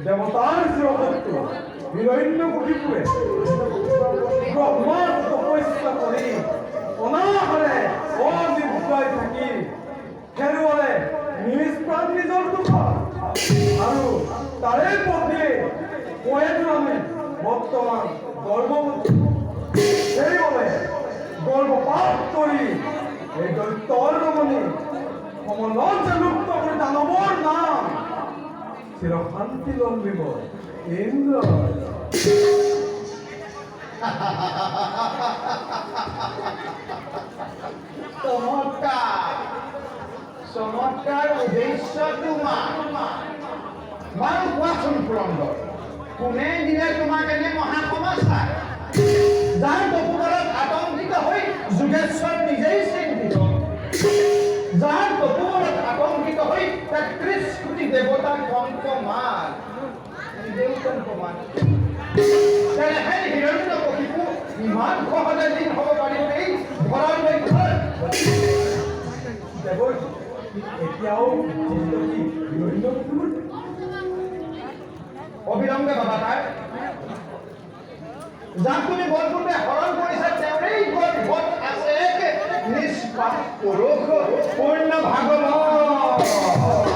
দেৱতাৰ চিৰপুত্ৰ হিৰণ্যকশিপুৰে ব্ৰহ্মাৰ তপস্যা কৰি অনাহাৰে অনিদ্ৰাই থাকি হেৰুৱালে নিজ প্ৰাণ নিজৰ দুখত আৰু তাৰে পত্নী পয়েতুৰামে বৰ্তমান গৰ্ভৱতী সেইবাবে গৰ্ভপাত কৰি এই দৈত্যৰ ৰমণী সমলত যে লুপ্ত কৰি দানৱৰ নাম চিৰশান্তি লম্বিব ইন্দ্ৰ চমৎকাৰ উদ্দেশ্য তোমাৰ বাৰু কোৱাচোন পুৰন্দৰ কোনে দিলে তোমাক এনে মহাসমস্যা যাৰ তপোবলত আতংকিত হৈ যোগেশ্বৰ নিজেই চিন্তিত যাৰ তপোবলত আতংকিত হৈ ৩৩ কোটি দেৱতাৰ কংকমান নিজেও কংকমান তেনেহে হিৰণ্যকশিপু ইমান সহজে দিন হ'ব পাৰিলেই ধৰাৰ লক্ষ্য এতিয়াও অবিলম্বে বাবা তাই যাক তুমি বলপূৰ্বে হৰণ কৰিছা তেওঁৰেই গৰ্ভত আছে এক নিষ্পাপ পুৰুষ পূৰ্ণ ভাগৱত